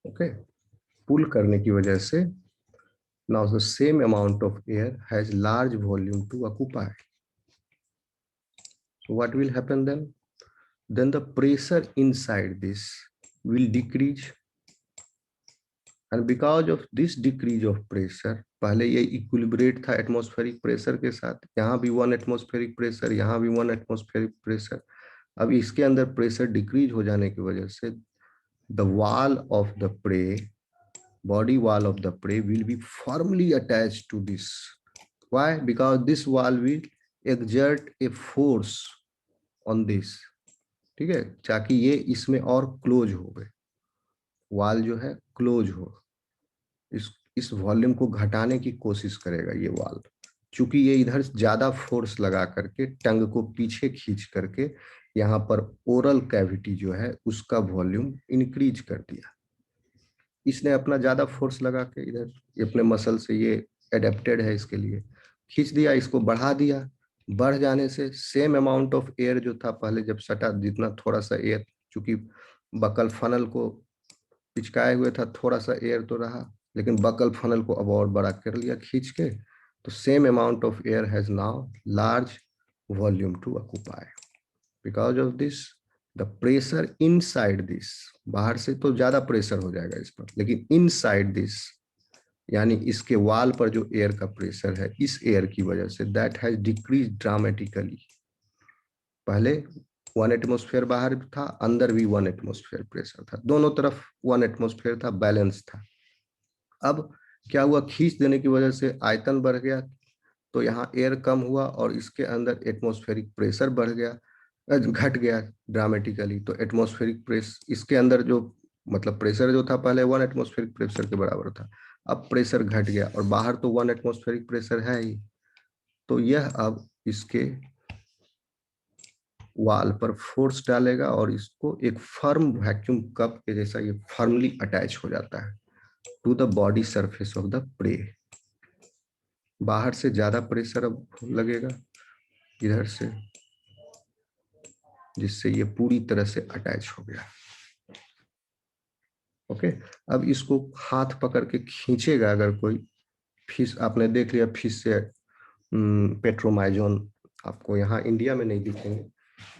Okay, पुल करने की वजह से now the same amount of air has large volume to occupy. So what will happen then? Then the pressure inside this will decrease, and because of this decrease of pressure, पहले ये equilibrate था atmospheric pressure के साथ, यहाँ भी 1 atmospheric pressure, यहाँ भी 1 atmospheric pressure. अब इसके अंदर प्रेशर डिक्रीज हो जाने की वजह से the wall of the prey, body wall of the prey will be firmly attached to this. Why? Because this wall will exert a force on this, ठीक है, ताकि ये इसमें और क्लोज हो गए, वॉल जो है क्लोज हो, इस वॉल्यूम को घटाने की कोशिश करेगा ये वॉल, चूंकि ये इधर ज्यादा फोर्स लगा करके टंग को पीछे खींच करके यहाँ पर ओरल कैविटी जो है उसका वॉल्यूम इंक्रीज कर दिया। इसने अपना ज्यादा फोर्स लगा के इधर अपने मसल से, ये एडेप्टेड है इसके लिए, खींच दिया, इसको बढ़ा दिया। बढ़ जाने से सेम अमाउंट ऑफ एयर जो था पहले जब सटा, जितना थोड़ा सा एयर, चूंकि बकल फनल को पिचकाए हुए था, थोड़ा सा एयर तो रहा, लेकिन बकल फनल को अब और बड़ा कर लिया खींच के, तो same amount of air has now large volume to occupy. Because of this the pressure inside this, बाहर से तो ज्यादा प्रेशर हो जाएगा इस पर, लेकिन इनसाइड दिस यानी इसके वाल पर जो एयर का प्रेशर है, इस एयर की वजह say that has decrease dramatically. पहले 1 एटमॉस्फेयर बाहर था, अंदर भी 1 एटमॉस्फेयर प्रेशर था, दोनों तरफ 1 एटमॉस्फेयर था, बैलेंस था। अब क्या हुआ, खींच देने की वजह से आयतन बढ़ गया, तो यहाँ एयर कम हुआ और इसके अंदर एटमॉस्फेरिक प्रेशर बढ़ गया, घट गया ड्रामेटिकली। तो एटमॉस्फेरिक प्रेस इसके अंदर जो मतलब प्रेशर जो था पहले 1 एटमॉस्फेरिक प्रेशर के बराबर था, अब प्रेशर घट गया और बाहर तो 1 एटमॉस्फेरिक प्रेशर है ही, तो यह अब इसके वाल पर फोर्स डालेगा और इसको एक फर्म वैक्यूम कप के जैसा ये फर्मली अटैच हो जाता है to the body surface of the prey. बाहर से ज्यादा प्रेशर अब लगेगा इधर से, जिससे ये पूरी तरह से अटैच हो गया। ओके, अब इसको हाथ पकड़ के खींचेगा अगर कोई फिश, आपने देख लिया फिश से पेट्रोमाइजोन आपको यहाँ इंडिया में नहीं दिखेंगे,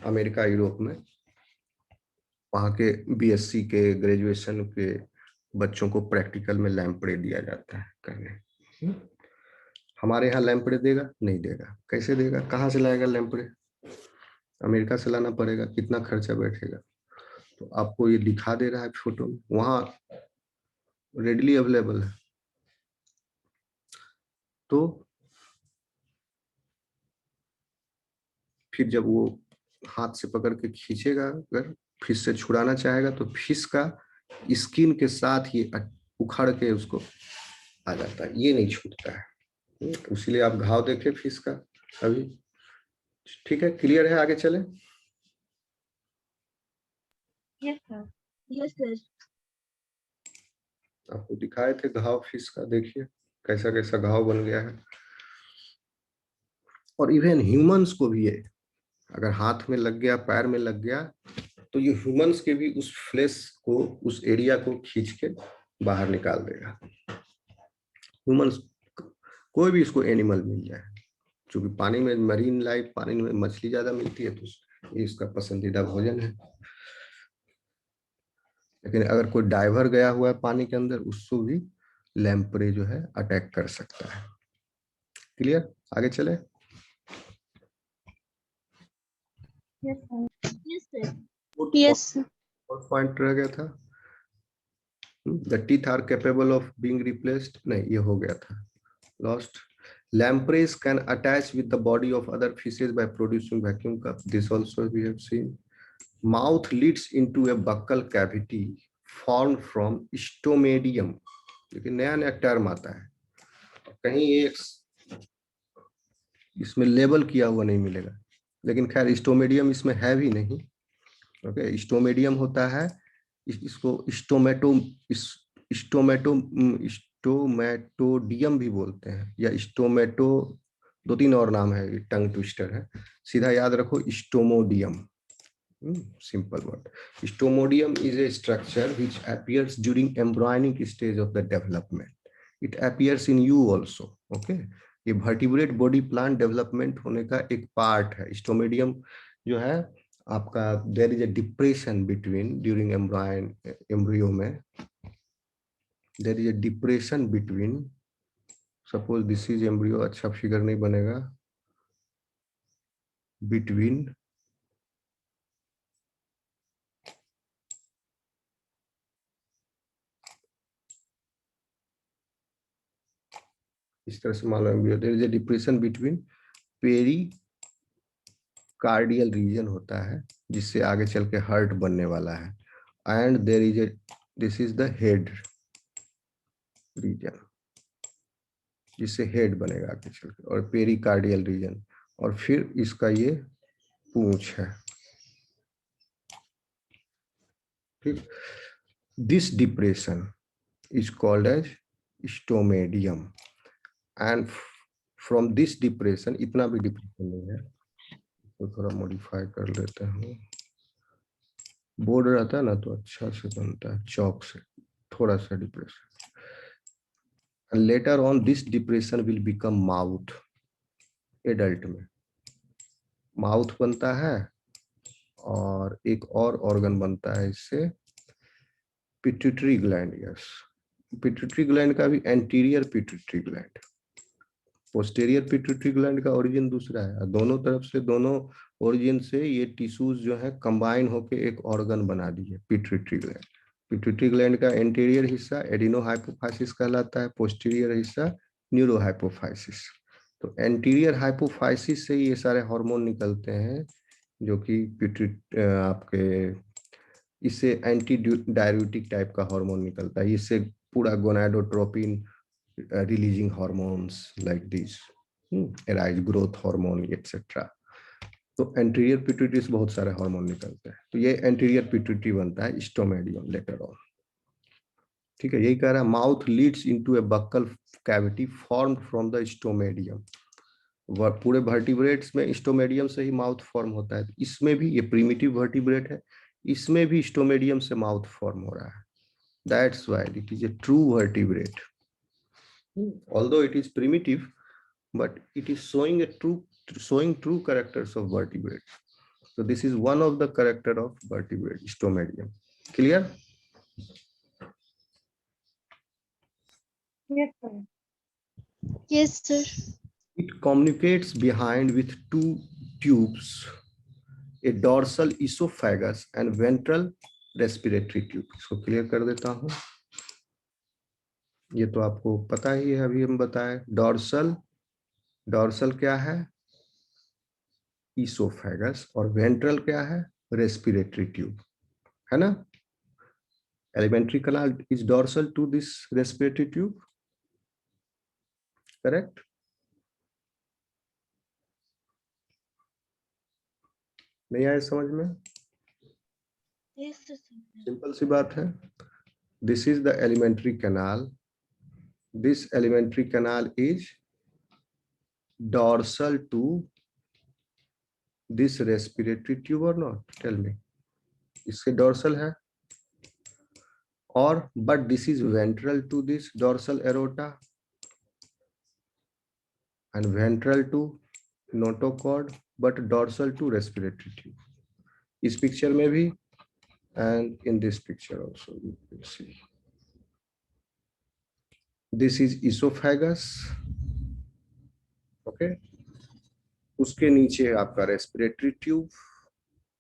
अमेरिका यूरोप में वहाँ के बीएससी के ग्रेजुएशन के बच्चों को प्रैक्टिकल में लैंपड़े दिया जाता है करने। हमारे यहाँ लैंपड़े देगा नहीं देगा, कैसे देगा, कहाँ से लाएगा लैंपड़े, अमेरिका से लाना पड़ेगा, कितना खर्चा बैठेगा। तो आपको ये दिखा दे रहा है फोटो में, वहाँ रेडली अवेलेबल है। तो फिर जब वो हाथ से पकड़ के खींचेगा, अगर फिश से छुड़ाना चाहेगा तो फिश का स्किन के साथ ये उखड़ के उसको आ जाता है, ये नहीं छूटता है। इसीलिए आप घाव देखे फिश का अभी, ठीक है, क्लियर है, आगे चले। Yes sir. Yes sir. आपको दिखाए थे घाव फिश का, देखिए कैसा कैसा घाव बन गया है। और इवन ह्यूमंस को भी ये अगर हाथ में लग गया, पैर में लग गया, तो ये ह्यूमंस के भी उस फ्लेश को, उस एरिया को खींच के बाहर निकाल देगा। ह्यूमंस, कोई भी इसको एनिमल मिल जाए, क्योंकि पानी में मरीन लाइफ, पानी में मछली ज्यादा मिलती है, तो ये इसका पसंदीदा भोजन है। लेकिन अगर कोई डाइवर गया हुआ है पानी के अंदर, उसको भी लैंपरे जो है अटैक कर सकता है। क्लियर, आगे चले। Yes sir. Yes sir. Yes sir. और पॉइंट रह गया था, the teeth are capable of being replaced, नहीं ये हो गया था, lost. Lampreys can attach with the body of other fishes by producing vacuum cups. This also we have seen. Mouth leads into a buccal cavity formed from stomatium. लेकिन नया नया term आता है, कहीं एक इसमें लेबल किया हुआ नहीं मिलेगा, लेकिन खैर स्टोमेडियम इसमें है भी नहीं। ओके, स्टोमेडियम होता है, इसको स्टोमेटो स्टोमेटो स्टोमेटोडियम भी बोलते हैं, या स्टोमेटो, 2-3 और नाम है, टंग ट्विस्टर है, सीधा याद रखो stomodeum. Simple word. Stomodium is a structure which appears during embryonic stage of the development. It appears in you also. Okay. ये वर्टिब्रेट बॉडी प्लान डेवलपमेंट होने का एक पार्ट है. स्टोमेडियम जो है आपका, there is a depression between during embryo में, there is a depression between, suppose this is embryo, अच्छा फिगर नहीं बनेगा, बिटवीन इस तरह से मान लो embryo, there is a depression between pericardial region होता है जिससे आगे चल के हार्ट बनने वाला है, and there is a, this is the head region जिससे हेड बनेगा आगे चल के, और पेरिकार्डियल रीजन, और फिर इसका ये पूंछ है. ठीक. This depression is called as stomodeum, and from this depression, इतना भी डिप्रेशन नहीं है तो थोड़ा मॉडिफाई कर लेते हैं, बोर्ड रहता है ना तो अच्छा से बनता है, चौक से थोड़ा सा depression. And later on this depression will become mouth. Adult में माउथ बनता है, और एक और ऑर्गन बनता है इससे, pituitary gland. Yes, pituitary gland का भी anterior pituitary gland, posterior pituitary gland का ओरिजिन दूसरा है. दोनों तरफ से, दोनों ओरिजिन से ये टिश्यूज जो है कंबाइन होके एक ऑर्गन बना दिए, पिट्यूटरी ग्लैंड. पिट्यूटरी ग्लैंड का एंटीरियर हिस्सा एडिनोहाइपोफाइसिस कहलाता है, पोस्टीरियर हिस्सा न्यूरोहाइपोफाइसिस. तो एंटीरियर हाइपोफाइसिस से ये सारे हार्मोन निकलते हैं जो कि आपके, इससे एंटी डाययूरेटिक टाइप का हार्मोन निकलता है, इससे पूरा gonadotropin releasing hormones like this arise, growth hormone etcetera. तो एंटीरियर पिट्यूटरी से बहुत सारे हार्मोन निकलते हैं, तो ये एंटीरियर पिट्यूटरी बनता है स्टोमेडियम लेटर ऑन. ठीक है, यही कह रहा है, mouth leads into a buccal cavity formed from the stomodeum. पूरे वर्टिब्रेट्स में स्टोमेडियम से ही माउथ फॉर्म होता है, इसमें भी, ये प्रिमिटिव वर्टिब्रेट है, इसमें भी स्टोमेडियम से माउथ फॉर्म हो रहा है. That's why it is a true vertebrate. Although it is primitive, but it is showing true characters of vertebrate. So this is one of the character of vertebrate, stomedium. Clear? Yes, sir. Yes, sir. It communicates behind with two tubes, a dorsal esophagus and ventral respiratory tube. इसको clear कर देता हूँ. ये तो आपको पता ही है, अभी हम बताएं. डॉर्सल क्या है? इसोफेगस. और वेंट्रल क्या है? रेस्पिरेटरी ट्यूब, है ना. Alimentary canal is dorsal to this respiratory tube, correct? नहीं आया समझ में? Yes, sir. सिंपल सी बात है. This is the alimentary canal. This alimentary canal is dorsal to this respiratory tube or not? Tell me. इससे dorsal है, और but this is ventral to this dorsal aorta and ventral to notochord, but dorsal to respiratory tube. इस picture में भी, and in this picture also you will see. This is esophagus. Okay. उसके नीचे आपका respiratory tube,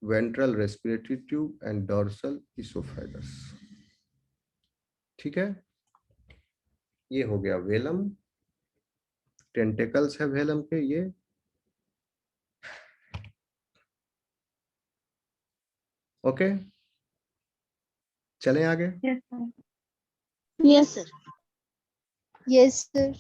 ventral respiratory tube and dorsal esophagus. ठीक है, ये हो गया वेलम. टेंटेकल्स है वेलम के ये. ओके, चलें आगे. Yes, sir. Yes, sir. Yes, sir.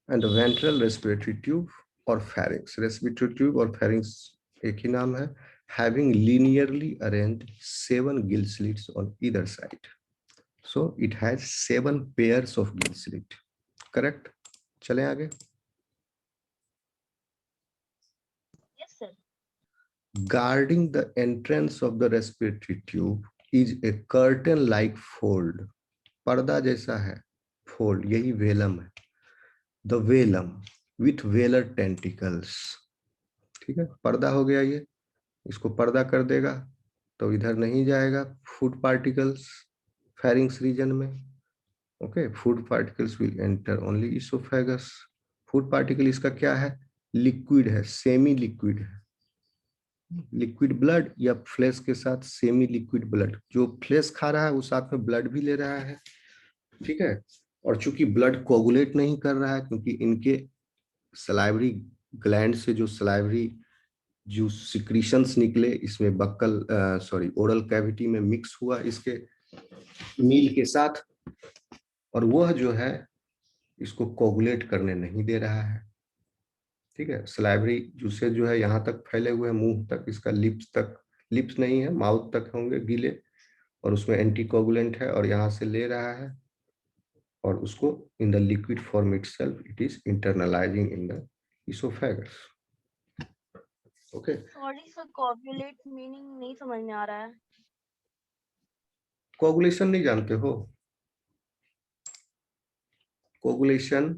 And the ventral respiratory tube or pharynx. Respiratory tube और pharynx एक ही नाम है, having linearly arranged 7 gill slits on either side. So it has 7 pairs of gill slit. Correct? चलें आगे. Yes, sir. Guarding the entrance of the respiratory tube is a curtain-like fold. पर्दा जैसा है, fold, यही Welham है. The velum with velar tentacles. ठीक है, पर्दा हो गया ये, इसको पर्दा कर देगा तो इधर नहीं जाएगा फूड पार्टिकल्स फेरिंग्स रीजन में. Okay, food particles will enter only oesophagus. Food particle इसका क्या है, लिक्विड है, सेमी लिक्विड है. लिक्विड ब्लड या फ्लेश के साथ सेमी लिक्विड ब्लड. जो फ्लेश खा रहा है वो साथ में ब्लड भी ले रहा है. ठीक है, और चूंकि ब्लड कोगुलेट नहीं कर रहा है क्योंकि इनके सलाइवरी ग्लैंड से जो सलाइवरी जो सिक्रीशंस निकले इसमें बक्कल सॉरी ओरल कैविटी में मिक्स हुआ इसके मील के साथ, और वह जो है इसको कोगुलेट करने नहीं दे रहा है. ठीक है, सलाइवरी जूसेस जो है यहाँ तक फैले हुए हैं, मुंह तक, इसका लिप्स तक, लिप्स नहीं है माउथ तक होंगे गीले, और उसमें एंटी कोगुलेंट है और यहाँ से ले रहा है और उसको in the liquid form itself it is internalising in the oesophagus. Okay, sorry sir, coagulate meaning नहीं समझ में आ रहा है. कोगुलेशन नहीं जानते हो? कोगुलेशन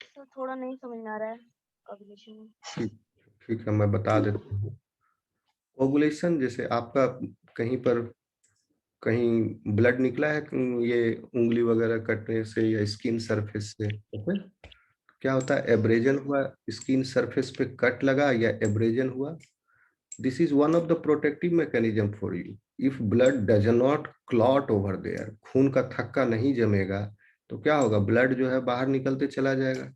सर थोड़ा नहीं समझ में आ रहा है कोगुलेशन. ठीक, ठीक है, मैं बता देता हूँ. कोगुलेशन जैसे आपका कहीं पर कहीं ब्लड निकला है ये उंगली वगैरह कटने से या स्किन सरफेस से, ओके, क्या होता है, एब्रेजन हुआ, स्किन सरफेस पे कट लगा या एब्रेजन हुआ. This is one of the protective mechanism for you. If blood does not clot over there, खून का थक्का नहीं जमेगा तो क्या होगा, ब्लड जो है बाहर निकलते चला जाएगा.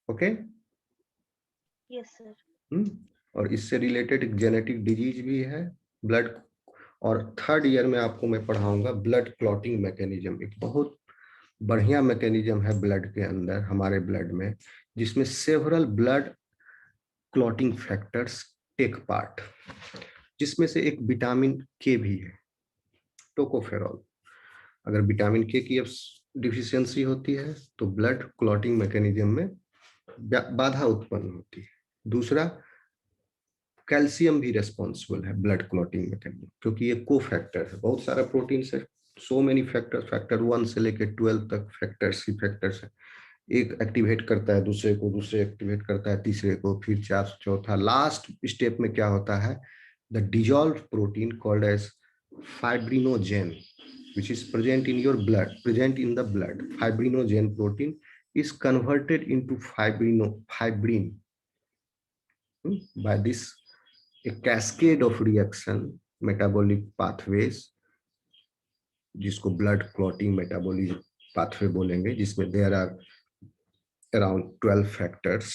ओके. Yes sir. और इससे रिलेटेड एक जेनेटिक डिजीज भी है ब्लड. और थर्ड ईयर में आपको मैं पढ़ाऊंगा ब्लड क्लॉटिंग मैकेनिज्म. एक बहुत बढ़िया मैकेनिज्म है ब्लड के अंदर, हमारे ब्लड में, जिसमें several blood clotting factors take part, जिसमें से एक विटामिन के भी है, टोकोफेरॉल. अगर विटामिन के की डिफिशियंसी होती है तो ब्लड क्लॉटिंग मैकेनिज्म में बाधा उत्पन्न होती है. दूसरा, कैल्शियम भी रेस्पॉन्सिबल है ब्लड क्लॉटिंग मैकेनिज्म, क्योंकि ये को फैक्टर है. बहुत सारा प्रोटीन है, सो मेनी फैक्टर्स, फैक्टर 1 से लेकर 12 तक फैक्टर्स ही फैक्टर्स है. एक एक्टिवेट करता है दूसरे को, दूसरे एक्टिवेट करता है तीसरे को, फिर चौथा, लास्ट स्टेप में क्या होता है, the dissolve protein called as fibrinogen which is present in your blood, present in the blood. Fibrinogen protein is converted into fibrin by this a cascade of reaction metabolic pathways, जिसको blood clotting metabolic pathway बोलेंगे, जिसमें there are around 12 factors.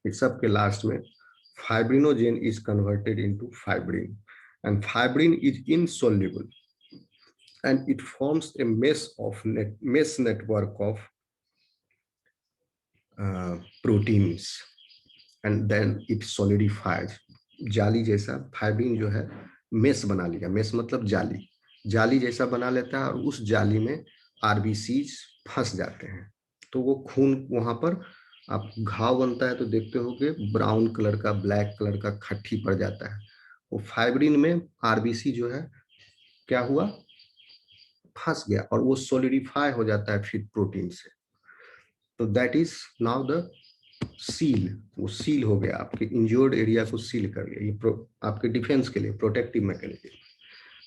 इस सब के last में fibrinogen is converted into fibrin, and fibrin is insoluble and it forms a mesh network of proteins and then it solidifies. जाली जैसा fibrin जो है मेस बना लिया, मेस मतलब जाली, जाली जैसा बना लेता है और उस जाली में आरबीसीज फंस जाते हैं. तो वो खून वहां पर आप घाव बनता है तो देखते होगे ब्राउन कलर का, ब्लैक कलर का खट्टी पड़ जाता है. वो फाइब्रिन में आरबीसी जो है क्या हुआ, फंस गया और वो सोलिडिफाई हो जाता है फिर प्रोटीन से. तो that is now the seal. वो सील हो गया, आपके इंजर्ड एरिया को सील कर लिया. ये आपके डिफेंस के लिए प्रोटेक्टिव मैकेनिज्म.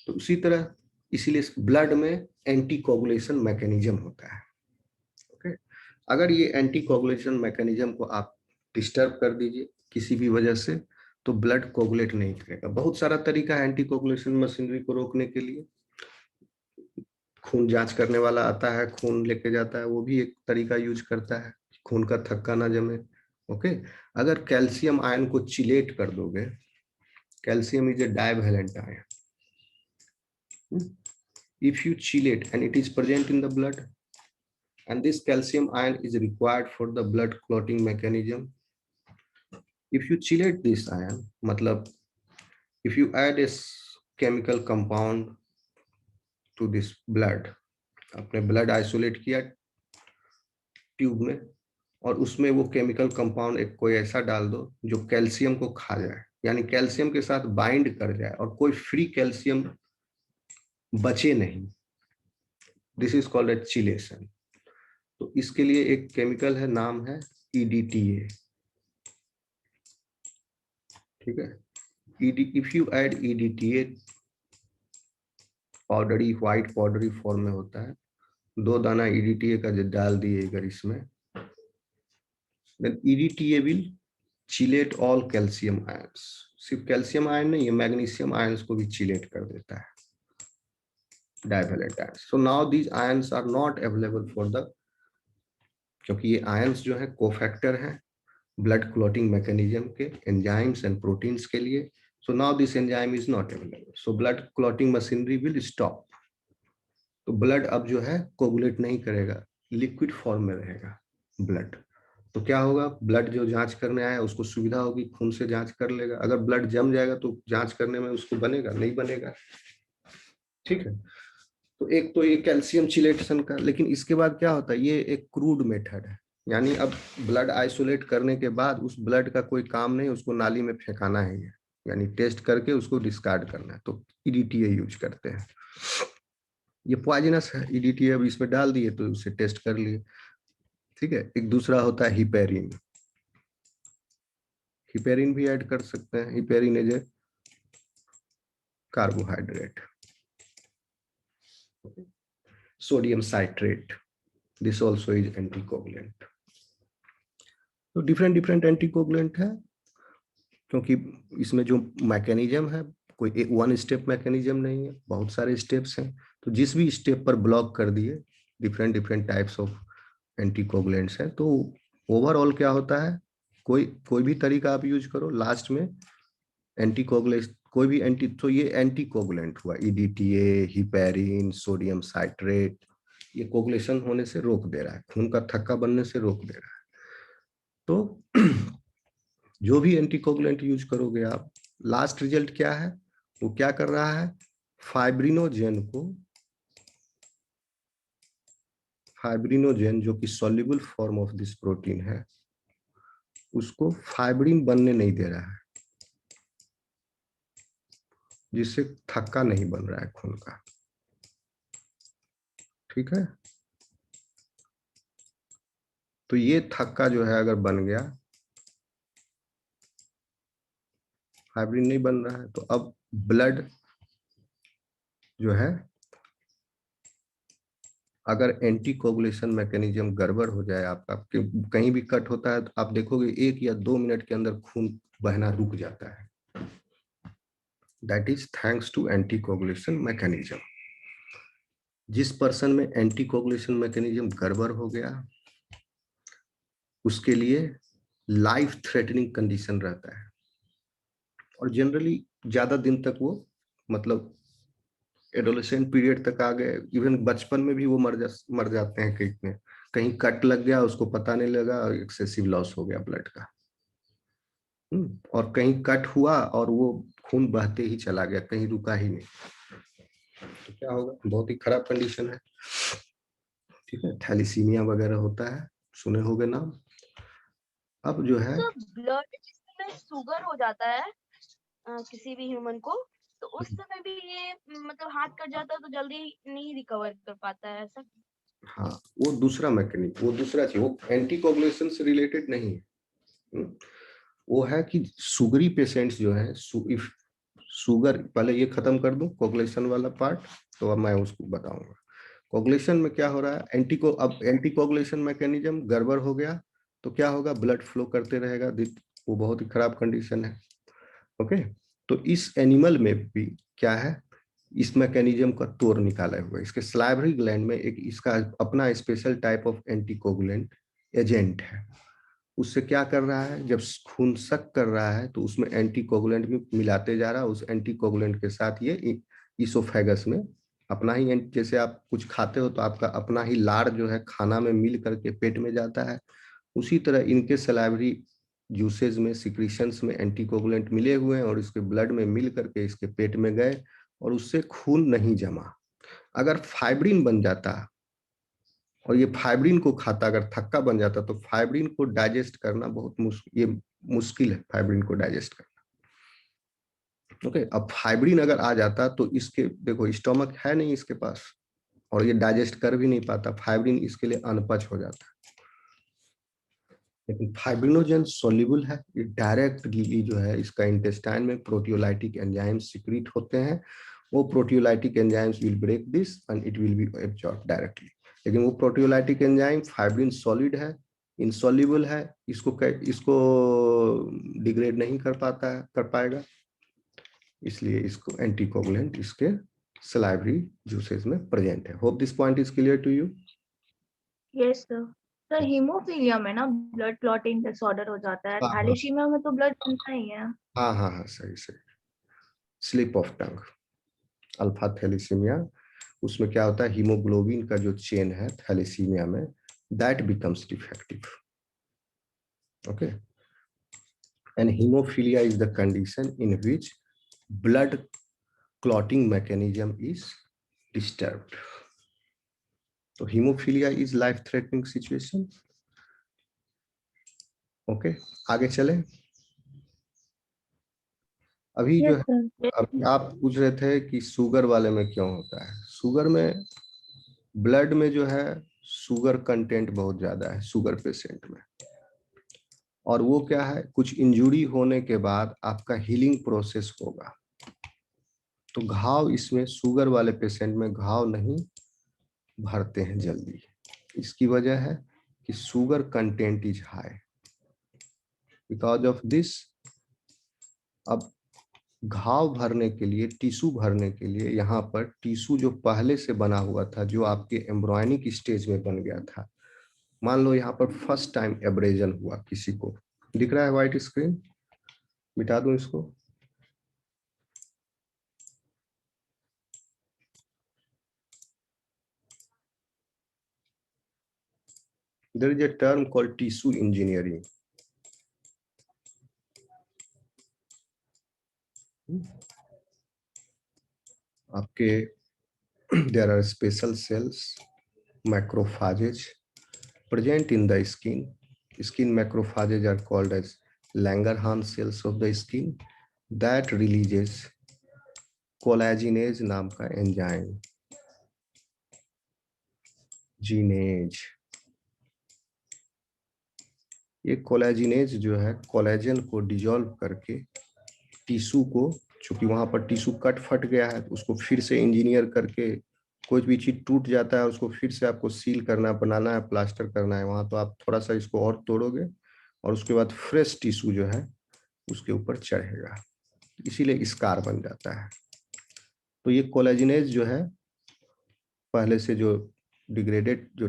तो उसी तरह इसीलिए ब्लड में एंटी कोगुलेशन मैकेनिज्म होता है. ओके, अगर ये एंटी कोगुलेशन मैकेनिज्म को आप डिस्टर्ब कर दीजिए किसी भी वजह से तो ब्लड कोगुलेट नहीं करेगा. बहुत सारा तरीका है एंटी कोगुलेशन मशीनरी को रोकने के लिए. खून जांच करने वाला आता है, खून लेके जाता है, वो भी एक तरीका यूज करता है, खून का थक्का ना जमे. ओके, अगर कैल्शियम आयन को चिलेट कर दोगे, calcium is a divalent ion. If you chelate and it is present in the blood and this calcium ion is required for the blood clotting mechanism, if you chelate this ion, मतलब if you add a chemical compound to this blood, आपने blood isolate किया tube में और उसमें वो chemical compound एक कोई ऐसा डाल दो जो कैल्शियम को खा जाए, यानी कैल्शियम के साथ बाइंड कर जाए और कोई फ्री कैल्शियम बचे नहीं, this is called a chelation. तो इसके लिए एक केमिकल है, नाम है EDTA, ठीक है। If you add EDTA, powdery white powdery form में होता है, 2 दाना EDTA का डाल दिए अगर इसमें, then EDTA will chelate all calcium ions, सिर्फ कैल्शियम आयन नहीं, ये मैग्नीशियम आयंस को भी चिलेट कर देता है, divalent ions. So now these ions are not available for the, क्योंकि ये आयंस जो है कोफैक्टर हैं ब्लड क्लॉटिंग मैकेनिज्म के, एंजाइम्स एंड प्रोटीन्स के लिए। So now this enzyme is not available, so blood clotting machinery will stop. तो blood अब जो है कोगुलेट नहीं करेगा, लिक्विड फॉर्म में रहेगा ब्लड। तो क्या होगा, ब्लड जो जांच करने आया उसको सुविधा होगी, खून से जांच कर लेगा। अगर ब्लड जम जाएगा तो जांच करने में उसको बनेगा नहीं बनेगा, ठीक है। तो एक तो ये कैल्शियम चिलेशन का, लेकिन इसके बाद क्या होता है, ये एक क्रूड मेथड है, यानी अब ब्लड आइसोलेट करने के बाद उस ब्लड का कोई काम नहीं, उसको नाली में फेंकाना है, यानी टेस्ट करके उसको डिस्कार्ड करना है। तो EDTA यूज करते हैं, ये पॉइजनस है EDTA, अब इसमें डाल दिए तो उसे टेस्ट कर लिए, ठीक है। एक दूसरा होता है हिपेरिन, हिपेरिन भी ऐड कर सकते हैं, heparin is a carbohydrate. Sodium citrate, this also is anticoagulant. तो डिफरेंट डिफरेंट एंटीकोगुलेंट है, क्योंकि इसमें जो मैकेनिज्म है कोई वन स्टेप मैकेनिज्म नहीं है, बहुत सारे स्टेप्स हैं। तो जिस भी स्टेप पर ब्लॉक कर दिए, different different types of anticoagulants हैं। तो ओवरऑल क्या होता है, कोई भी तरीका आप यूज करो, लास्ट में एंटीकोगुलेंट कोई भी एंटी, तो ये एंटीकोगुलेंट हुआ, EDTA, हिपेरिन, सोडियम साइट्रेट, ये कोगुलेशन होने से रोक दे रहा है, खून का थक्का बनने से रोक दे रहा है। तो जो भी एंटीकोगुलेंट यूज करोगे आप, लास्ट रिजल्ट क्या है, वो क्या कर रहा है, फाइब्रिनोजेन जो कि soluble form of this protein है, उसको फाइब्रिन बनने नहीं दे रहा है, जिससे थक्का नहीं बन रहा है खून का, ठीक है। तो ये थक्का जो है अगर बन गया, फाइब्रिन नहीं बन रहा है, तो अब ब्लड जो है, अगर एंटीकोगुलेशन मैकेनिज्म गड़बड़ हो जाए आपका, कहीं भी कट होता है तो आप देखोगे 1 या 2 मिनट के अंदर खून बहना रुक जाता है, that is thanks to anticoagulation mechanism. जिस पर्सन में एंटीकोगुलेशन मैकेनिज्म गड़बड़ हो गया, उसके लिए लाइफ थ्रेटनिंग कंडीशन रहता है, और जनरली ज्यादा दिन तक वो, मतलब एडोलेसेंट पीरियड तक आ गए, इवन बचपन में भी वो मर जाते हैं, कहीं कट लग गया, उसको पता नहीं लगा, एक्सेसिव लॉस हो गया ब्लड का। और कहीं कट हुआ और वो खून बहते ही चला गया, कहीं रुका ही नहीं, तो क्या होगा, बहुत ही खराब कंडीशन है, ठीक है। थैलीसीमिया वगैरह होता है, सुने होंगे नाम। अब जो है, तो ब्लड जिसमें शुगर हो जाता है किसी भी ह्यूमन को, तो उस समय भी ये मतलब हाथ कट जाता है तो जल्दी नहीं रिकवर कर पाता है ऐसा? हाँ, वो दूसरा मैकेनिज्म, वो दूसरा चीज, वो एंटीकोगुलेशन से रिलेटेड नहीं है। वो है कि सुगरी पेशेंट्स जो है, इफ शुगर, पहले ये खत्म कर दूं कोगुलेशन वाला पार्ट, तो अब मैं उसको बताऊंगा। कोगुलेशन में क्या हो रहा है, अब एंटीकोगुलेशन मैकेनिज्म गड़बड़ हो गया तो क्या होगा, ब्लड फ्लो करते रहेगा, वो बहुत ही खराब कंडीशन है, ओके। तो इस एनिमल में भी क्या है, इस मैकेनिज्म का तोड़ निकाला हुआ है, इसके सलाइवरी ग्लैंड में एक इसका अपना special type of anticoagulant agent है। उससे क्या कर रहा है, जब खून सक कर रहा है तो उसमें एंटीकोगुलेंट भी मिलाते जा रहा है, उस एंटीकोगुलेंट के साथ ये इसोफेगस में अपना ही, जैसे आप कुछ खाते हो तो आपका अपना ही लार जो है खाना में मिल करके पेट में जाता है, उसी तरह इनके सलाइवरी जूसेज में, सिक्रीशंस में एंटीकोगुलेंट मिले हुए हैं और इसके ब्लड में मिल करके इसके पेट में गए और उससे खून नहीं जमा। अगर फाइब्रिन बन जाता और ये फाइब्रिन को खाता, अगर थक्का बन जाता, तो फाइब्रिन को डाइजेस्ट करना बहुत मुश्किल है, फाइब्रिन को डाइजेस्ट करना। ओके, अब फाइब्रिन अगर आ जाता तो इसके, देखो स्टोमक है नहीं इसके पास और ये डाइजेस्ट कर भी नहीं पाता, फाइब्रिन इसके लिए अनपच हो जाता। लेकिन फाइब्रिनोजन सोल्यूबल है, ये डायरेक्टली जो है इसका इंटेस्टाइन में प्रोटियोलाइटिक एंजाइम्स सिक्रीट होते हैं, वो proteolytic enzymes will break this and it will be absorb directly. लेकिन वो प्रोटियोलाइटिक एंजाइम फाइब्रिन सॉलिड है, इनसॉल्युबल है, इसको डिग्रेड नहीं कर पाएगा, इसलिए इसको एंटीकोगुलेंट इसके सलाइवरी जूसेस में प्रेजेंट है। Hope this point is clear to you. Yes sir. Sir haemophilia में ना ब्लड क्लॉटिंग डिसऑर्डर हो जाता है, हाँ हाँ थैलेसीमिया में तो ब्लड बनता ही है। हाँ हाँ हाँ, सही सही। Slip of tongue, alpha thalassaemia, उसमें क्या होता है, हीमोग्लोबिन का जो चेन है थैलेसीमिया में, that becomes defective. Okay, and haemophilia is the condition in which blood clotting mechanism is disturbed. So hemophilia is life threatening situation. Okay, आगे चले। अभी जो है, अभी आप पूछ रहे थे कि शुगर वाले में क्यों होता है। शुगर में, ब्लड में जो है शुगर कंटेंट बहुत ज्यादा है शुगर पेशेंट में, और वो क्या है, कुछ इंजुरी होने के बाद आपका हीलिंग प्रोसेस होगा, तो घाव इसमें शुगर वाले पेशेंट में घाव नहीं भरते हैं जल्दी। इसकी वजह है कि sugar content is high. Because of this, अब घाव भरने के लिए, टिश्यू भरने के लिए, यहाँ पर टिश्यू जो पहले से बना हुआ था, जो आपके एम्ब्रॉयनिक स्टेज में बन गया था, मान लो यहाँ पर फर्स्ट टाइम एब्रेजन हुआ किसी को, दिख रहा है व्हाइट स्क्रीन, मिटा दूं इसको। There is a term called tissue engineering. आपके there are special cells, macrophages present in the skin. Skin macrophages are called as Langerhans cells of the skin that releases collagenase नाम का enzyme, जीनेज। ये कोलेजिनेज जो है collagen को dissolve करके tissue को, चूंकि वहां पर टिश्यू कट फट गया है, तो उसको फिर से इंजीनियर करके, कोई भी चीज टूट जाता है उसको फिर से आपको सील करना, बनाना है, प्लास्टर करना है वहां, तो आप थोड़ा सा इसको और तोड़ोगे और उसके बाद फ्रेश टिश्यू जो है उसके ऊपर चढ़ेगा, इसीलिए स्कार बन जाता है। तो ये कोलेजिनेज जो है पहले से जो डिग्रेडेड, जो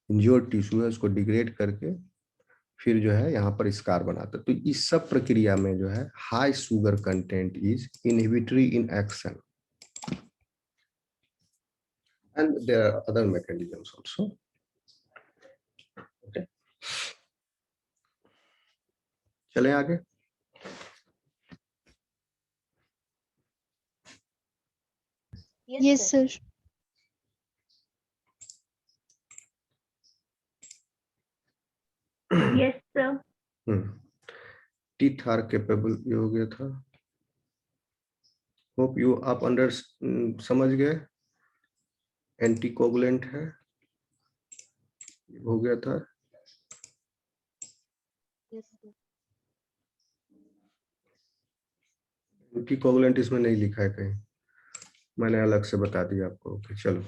इंज्योर्ड टिश्यू है उसको डिग्रेड करके फिर जो है यहाँ पर स्कार बनाता है। तो इस सब प्रक्रिया में जो है high sugar content is inhibitory in action, and there are other mechanisms also. Okay, चलें आगे। Yes, sir. Yes sir. Teeth are capable, ये हो गया था। होप यू आप अंडर समझ गए, एंटीकोगुलेंट है, हो गया था। एंटीकोगुलेंट इसमें नहीं लिखा है कहीं, मैंने अलग से बता दिया आपको। ओके चलो,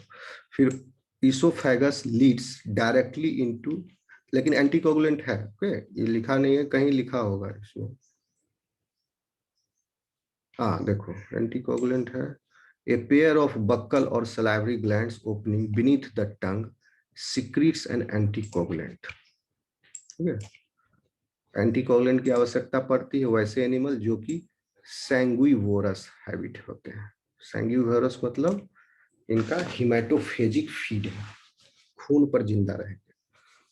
फिर इसोफेगस लीड्स डायरेक्टली इनटू, लेकिन एंटीकोगुलेंट है। ओके, ये लिखा नहीं है, कहीं लिखा होगा इसमें। हाँ देखो, एंटीकोगुलेंट है। ए पेयर ऑफ बक्कल और salivary glands opening beneath the tongue secretes an anticoagulant. ठीक है, एंटीकोगुलेंट की आवश्यकता पड़ती है वैसे एनिमल जो कि सैंग्विवोरस हैबिट होते हैं। सैंग्विवोरस मतलब इनका हिमेटोफेजिक फीड है, खून पर जिंदा रहेंगे।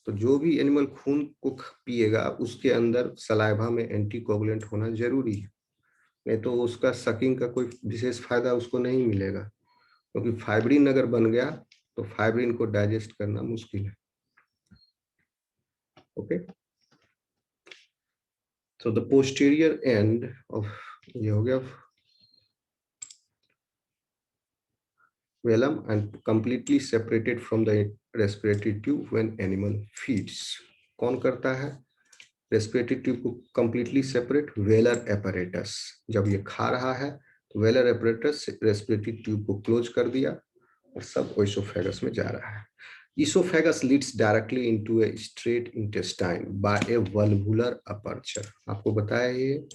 तो जो भी एनिमल खून को पिएगा उसके अंदर सलाइवा में एंटीकोगुलेंट होना जरूरी है, नहीं तो उसका सकिंग का कोई विशेष फायदा उसको नहीं मिलेगा, क्योंकि फाइब्रिन अगर बन गया तो फाइब्रिन को डाइजेस्ट करना मुश्किल है। Okay, so the posterior end of ये हो गया velum and completely separated from the respiratory tube when animal feeds. कौन करता है रेस्पिरेटरी ट्यूब को कंप्लीटली सेपरेट? Velar apparatus. जब ये खा रहा है तो वेलर एपरेटस रेस्पिरेटरी ट्यूब को क्लोज कर दिया और सब ओइसोफेगस में जा रहा है। Esophagus leads directly into a straight intestine by a valvular aperture. आपको बताया ये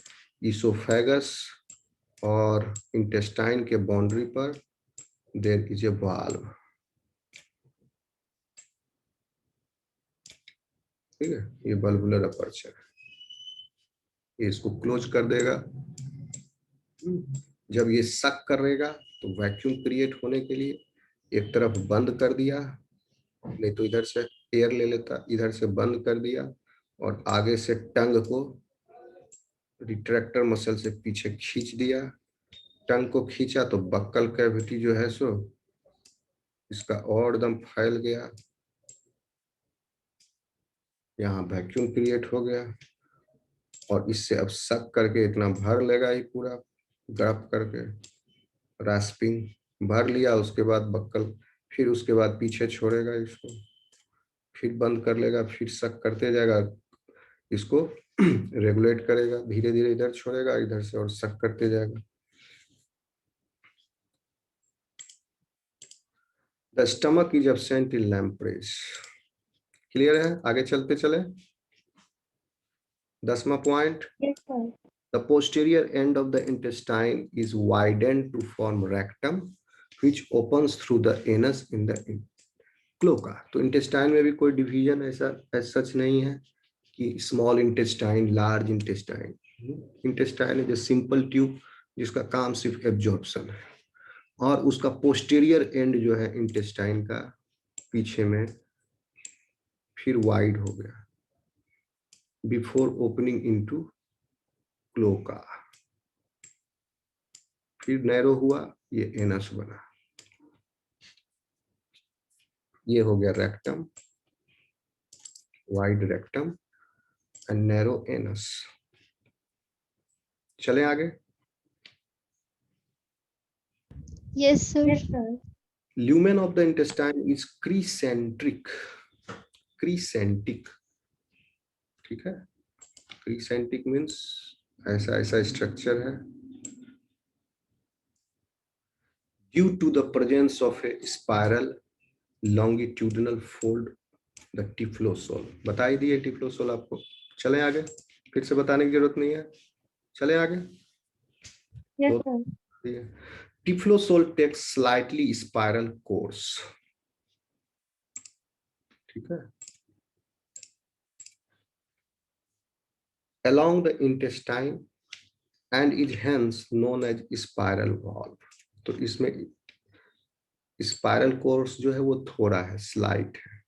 esophagus और intestine के बाउंड्री पर there is a valve, ठीक है, ये valvular aperture है, इसको क्लोज कर देगा। जब ये सक करेगा तो वैक्यूम क्रिएट होने के लिए एक तरफ बंद कर दिया, नहीं तो इधर से एयर ले लेता, इधर से बंद कर दिया और आगे से टंग को रिट्रैक्टर मसल से पीछे खींच दिया। टंग को खींचा तो बक्कल कैविटी जो है सो इसका और दम फैल गया, यहाँ वैक्यूम क्रिएट हो गया और इससे अब सक करके इतना भर लेगा ही पूरा ग्रप करके, रास्पिंग भर लिया, उसके बाद बक्कल, फिर उसके बाद पीछे छोड़ेगा इसको, फिर बंद कर लेगा, फिर सक करते जाएगा, इसको रेगुलेट करेगा, धीरे धीरे इधर छोड़ेगा, इधर से और सक करते जाएगा। The stomach is absent in lampreys. Clear है? आगे चलते चले। 10वां point, Yes, sir. the posterior end of the intestine is widened to form rectum which opens through the anus in the cloaca. तो इंटेस्टाइन में भी कोई डिवीजन ऐसा सच नहीं है कि small intestine, large intestine. Intestine is a simple tube जिसका काम सिर्फ एब्जॉर्प्शन है, और उसका पोस्टीरियर एंड जो है इंटेस्टाइन का पीछे में फिर वाइड हो गया बिफोर ओपनिंग इनटू क्लोका, फिर नैरो हुआ, ये एनस बना, ये हो गया rectum, wide rectum and narrow anus. चलें आगे। Yes, sir. Yes, sir. Lumen of the intestine is crescentric, crescentic, ठीक है। crescentic means ऐसा स्ट्रक्चर है। Due to the presence of a spiral longitudinal fold, the typhlosole. बताई दिए typhlosole आपको। चलें आगे, फिर से बताने की जरूरत नहीं है, चलें आगे। Yes, sir. Typhlosole takes slightly spiral course, ठीक है, along the intestine and is hence known as spiral valve। तो इसमें स्पाइरल कोर्स जो है वो थोड़ा है, स्लाइट है।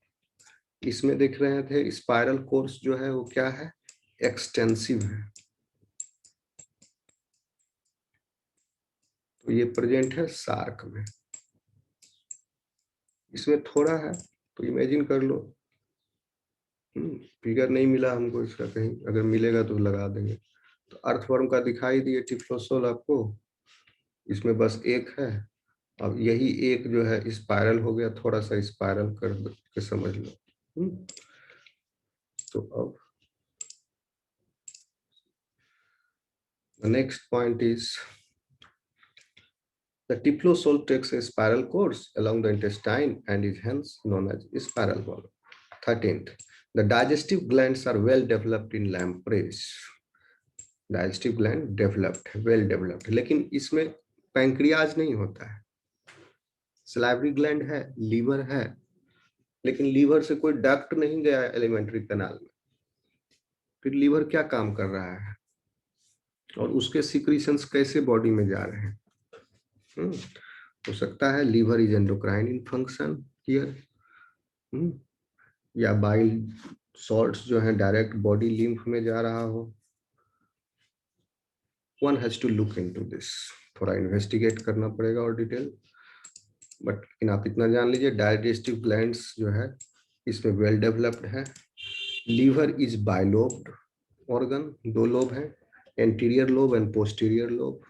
इसमें देख रहे थे स्पाइरल कोर्स जो है वो क्या है, एक्सटेंसिव है। तो ये प्रेजेंट है शार्क में, इसमें थोड़ा है, तो इमेजिन कर लो। फिगर नहीं मिला हमको इसका, कहीं अगर मिलेगा तो लगा देंगे। तो अर्थवर्म का दिखाई दिए टिफ्लोसोल आपको, इसमें बस एक है, अब यही एक जो है स्पाइरल हो गया, थोड़ा सा स्पाइरल कर के समझ लो। तो अब next point is the typhlosole takes a spiral course along the intestine and is hence known as spiral valve। 13th, the digestive glands are well developed in lampreys। Digestive gland developed, well developed, लेकिन इसमें pancreas नहीं होता है। Salivary gland है, liver है, लेकिन liver से कोई डक्ट नहीं गया एलिमेंट्री कैनाल में, फिर लीवर क्या काम कर रहा है और उसके सिक्रीशंस कैसे बॉडी में जा रहे हैं। हो सकता है liver is endocrine in function here, या बाइल सॉल्ट्स जो है डायरेक्ट बॉडी लिम्फ में जा रहा हो। One has to look into this, थोड़ा इन्वेस्टिगेट करना पड़ेगा और डिटेल, बट लेकिन आप इतना जान लीजिए डाइजेस्टिव ग्लैंड्स जो है इसमें वेल डेवलप्ड है। Liver is bilobed organ, 2 lobe हैं, anterior lobe and posterior lobe,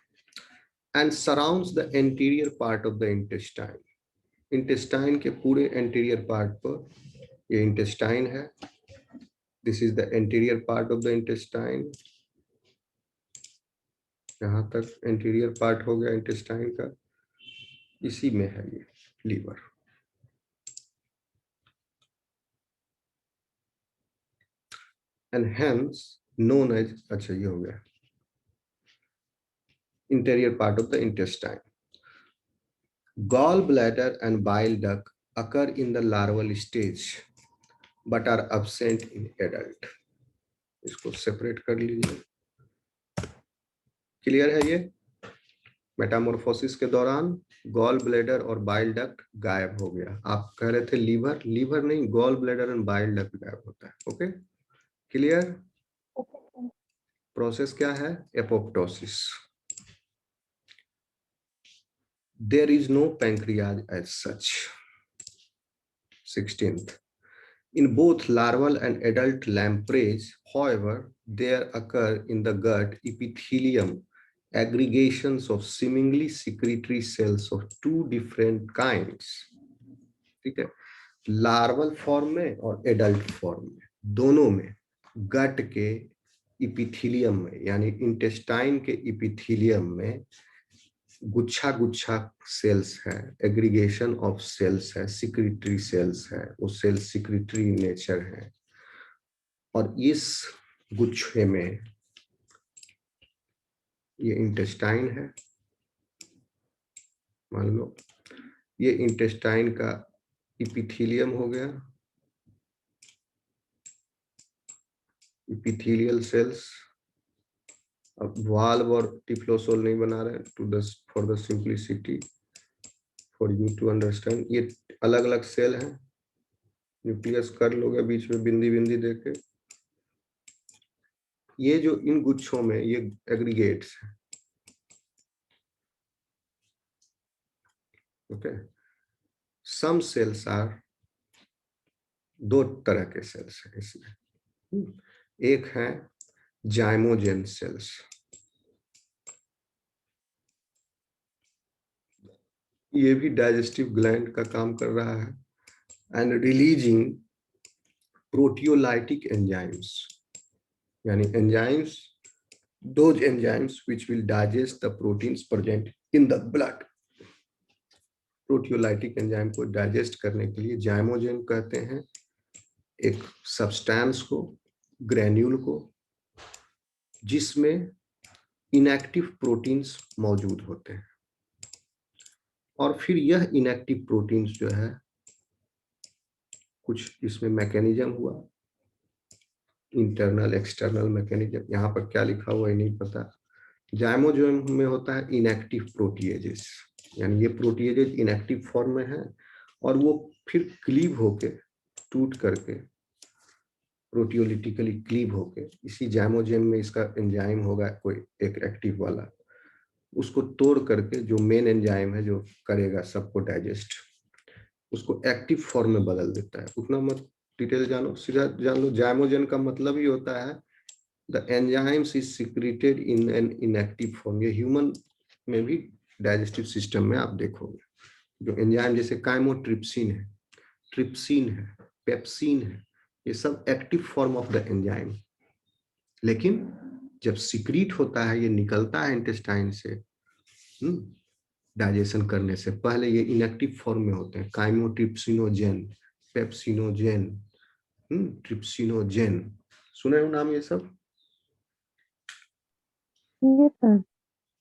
and surrounds the anterior part of the intestine. Intestine के पूरे एंटीरियर पार्ट पर ये इंटेस्टाइन है। This is the anterior part of the intestine. यहाँ तक anterior part हो गया इंटेस्टाइन का, इसी में है ये liver. And hence known as, अच्छा ये हो गया interior part of the intestine. Gallbladder and bile duct occur in the larval stage but are absent in adult. इसको सेपरेट कर लीजिए। क्लियर है ये? मेटामॉर्फोसिस के दौरान गॉल ब्लैडर और बाइल डक्ट गायब हो गया। आप कह रहे थे लीवर, लीवर नहीं, gall bladder and bile duct गायब होता है। Okay, clear? प्रोसेस क्या है? Apoptosis. There is no pancreas as such. 16th. In both larval and adult lampreys, however, there occur in the gut epithelium aggregations of seemingly secretory cells of 2 different kinds. ठीक है, larval form में और adult form में, दोनों में गट के epithelium में यानी इंटेस्टाइन के इपिथीलियम में गुच्छा गुच्छा सेल्स है, एग्रीगेशन ऑफ सेल्स है, सिक्रिटरी सेल्स है, वो सेल सिक्रिटरी नेचर है। और इस गुच्छे में ये इंटेस्टाइन है, मान लो ये इंटेस्टाइन का इपिथीलियम हो गया, इपिथीलियल सेल्स। अब वाल्व और टिफ्लोसोल नहीं बना रहे to the for the simplicity for you to understand. ये अलग अलग सेल हैं, न्यूक्लियस कर लोगे बीच में बिंदी बिंदी देके। ये जो इन गुच्छों में ये एग्रीगेट्स हैं। ओके, सम सेल्स आर, 2 तरह के सेल्स हैं इसमें। एक है जाइमोजेन सेल्स, ये भी डाइजेस्टिव ग्लैंड का काम कर रहा है, एंड रिलीजिंग प्रोटियोलाइटिक एंजाइम्स, यानी enzymes, those enzymes which will digest the proteins present in the blood। Proteolytic enzyme को डाइजेस्ट करने के लिए जाइमोजेन कहते हैं एक सब्सटेंस को, ग्रैन्यूल को, जिसमें इनएक्टिव प्रोटीन्स मौजूद होते हैं। और फिर यह इनएक्टिव प्रोटीन्स जो है कुछ इसमें मैकेनिज्म हुआ, इंटरनल एक्सटर्नल मैकेनिज्म, यहाँ पर क्या लिखा हुआ है नहीं पता। जाइमोजेन में होता है इनएक्टिव प्रोटीएजेस, यानी ये प्रोटीएजेस इनएक्टिव फॉर्म में है और वो फिर क्लीव होके, टूट करके, प्रोटियोलिटिकली क्लीव होके इसी जाइमोजेन में इसका एंजाइम होगा कोई एक एक्टिव वाला, उसको तोड़ करके जो मेन एंजाइम है जो करेगा सबको डाइजेस्ट, उसको एक्टिव फॉर्म में बदल देता है। उतना मत डिटेल जानो, सीधा जान लो जाइमोजेन का मतलब ही होता है the enzymes is secreted in an inactive form. ये ह्यूमन में भी डाइजेस्टिव सिस्टम में आप देखोगे जो एंजाइम जैसे काइमोट्रिप्सिन है, ट्रिप्सिन है, पेप्सिन है, ये सब active form of the enzyme. लेकिन जब सिक्रीट होता है, ये निकलता है इंटेस्टाइन से डाइजेशन करने से पहले, ये इनएक्टिव फॉर्म में होते हैं, काइमोट्रिप्सिनोजेन, पेप्सिनोजेन, ट्रिप्सिनोजेन, सुने हो नाम ये सब?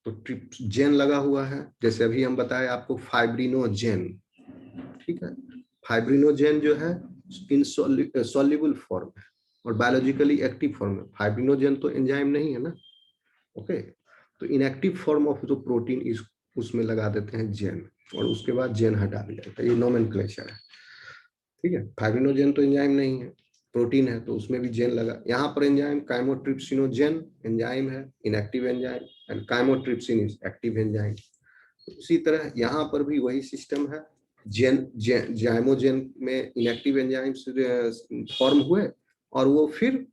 तो ट्रिप्जेन लगा हुआ है, जैसे अभी हम बताए आपको फाइब्रिनोजेन, ठीक है। फाइब्रिनोजेन जो है इनसॉल्युबल फॉर्म है और बायोलॉजिकली एक्टिव फॉर्म है। फाइब्रिनोजेन तो एंजाइम नहीं है ना, ओके। तो इनएक्टिव फॉर्म ऑफ जो प्रोटीन इस उसमें लगा देते हैं जेन, और उसके बाद जेन हटा दिया जाता है। ये नोमेनक्लेचर है। ठीक है, फाइब्रिनोजेन तो एंजाइम नहीं है, प्रोटीन है, तो उसमें भी जेन लगा। यहाँ पर एंजाइम काइमोट्रिप्सिनोजेन एंजाइम है, inactive enzyme, and chymotrypsin is active enzyme. उसी तरह यहाँ पर भी वही सिस्टम है, जाइमोजेन में इनएक्टिव एंजाइम्स फॉर्म हुए और वो फिर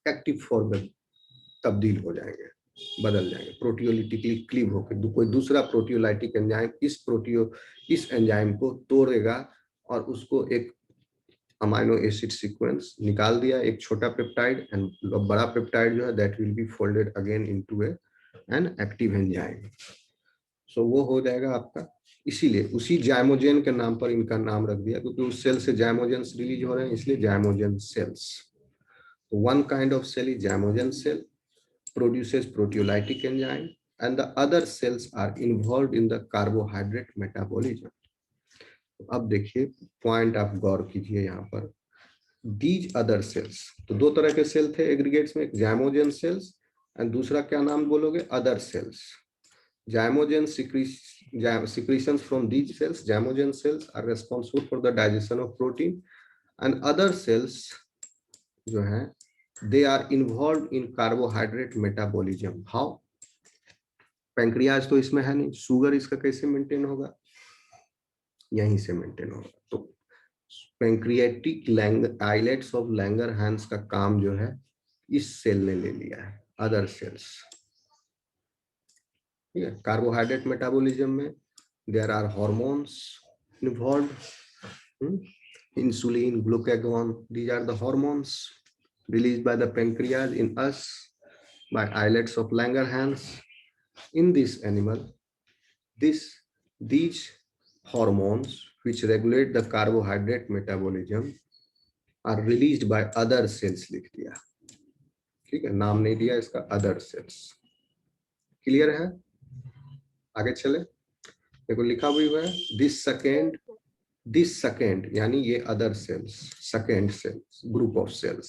एक्टिव फॉर्म में तब्दील हो जाएंगे, बदल जाएंगे, प्रोटियोलिटिकली क्लीव होकर कोई दूसरा प्रोटियोलाइटिक एंजाइम इस एंजाइम को तोड़ेगा और उसको एक अमाइनो एसिड सीक्वेंस निकाल दिया, एक छोटा पेप्टाइड, एंड बड़ा पेप्टाइड जो है that will be folded again into an active enzyme. So वो हो जाएगा आपका, इसीलिए उसी जाइमोजेन के नाम पर इनका नाम रख दिया, क्योंकि उस सेल से जाइमोजेंस रिलीज हो रहे हैं, इसलिए zymogen cells. One kind of cell is zymogen cell, produces proteolytic enzyme, and the other cells are involved in the carbohydrate metabolism. अब देखिए पॉइंट आप गौर कीजिए यहाँ पर, these other cells, तो दो तरह के सेल थे एग्रीगेट्स में, एक जाइमोजेन सेल्स एंड दूसरा क्या नाम बोलोगे, other sales. Zymogen secretions from these cells, zymogen cells are responsible for the digestion of protein, and other cells जो है they are involved in carbohydrate metabolism. How? Pancreas तो इसमें है नहीं, शुगर इसका कैसे मेंटेन होगा, यहीं से मेंटेन होगा। तो पैंक्रियाटिक आइलेट्स ऑफ लैंगरहैंस का काम जो है इस सेल ने ले लिया है, अदर सेल्स। ठीक है, कार्बोहाइड्रेट मेटाबॉलिज्म में there are hormones involve, insulin, glucagon, these are the hormones released by the pancreas in us by islets of Langerhans. In this animal, these hormones which regulate the carbohydrate metabolism are released by other cells, लिख दिया, ठीक है, नाम नहीं दिया इसका, other cells। Clear है, आगे चले, देखो लिखा भी हुआ है, this second यानी ये other cells, second cells, group of cells,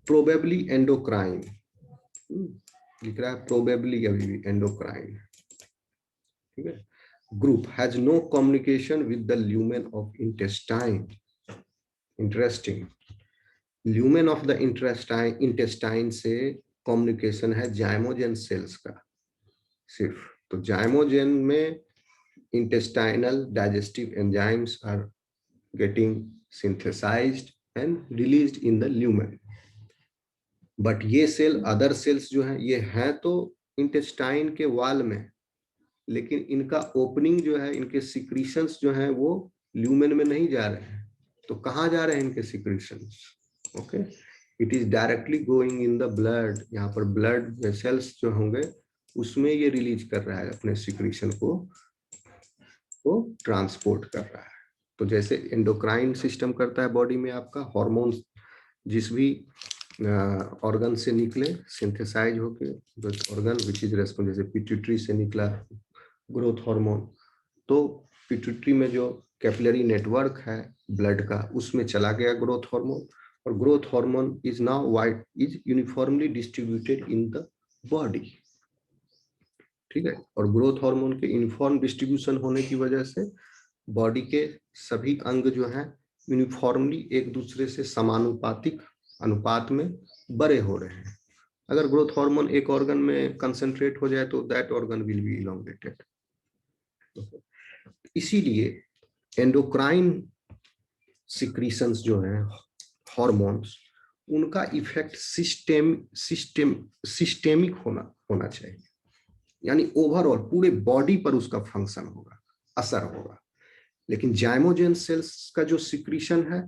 probably endocrine, लिख रहा है probably, अभी भी endocrine, ठीक है, group has no communication with the lumen of intestine. Interesting, lumen of the intestine से communication है जाइमोजेन सेल्स का सिर्फ। तो जाइमोजेन में intestinal digestive enzymes are getting synthesized and released in the lumen. But ये cell other sales जो हैं ये हैं तो इंटेस्टाइन के वाल में, लेकिन इनका ओपनिंग जो है, इनके सिक्रीशंस जो हैं वो ल्यूमेन में नहीं जा रहे हैं। तो कहाँ जा रहे हैं इनके secretions, okay, it is directly going in the blood. यहाँ पर ब्लड वेसल्स जो होंगे उसमें ये रिलीज कर रहा है अपने सिक्रीशन को ट्रांसपोर्ट कर रहा है। तो जैसे एंडोक्राइन सिस्टम करता है बॉडी में, आपका हार्मोन्स जिस भी ऑर्गन से निकले सिंथेसाइज होके, ऑर्गन विच इज रेस्पॉन्स, जैसे पिट्यूटरी से निकला ग्रोथ हार्मोन, तो पिट्यूटरी में जो कैपिलरी नेटवर्क है ब्लड का उसमें चला गया ग्रोथ हार्मोन, और growth hormone is now wide is uniformly distributed in the body, ठीक है। और ग्रोथ हार्मोन के यूनिफॉर्म डिस्ट्रीब्यूशन होने की वजह से बॉडी के सभी अंग जो हैं यूनिफॉर्मली एक दूसरे से समानुपातिक अनुपात में बड़े हो रहे हैं। अगर ग्रोथ हार्मोन एक ऑर्गन में कंसंट्रेट हो जाए तो that organ will be elongated. इसीलिए एंडोक्राइन सिक्रीशंस जो हैं हार्मोन्स, उनका इफेक्ट सिस्टेमिक होना चाहिए, यानी ओवरऑल पूरे बॉडी पर उसका फंक्शन होगा, असर होगा। लेकिन जाइमोजेन सेल्स का जो सिक्रीशन है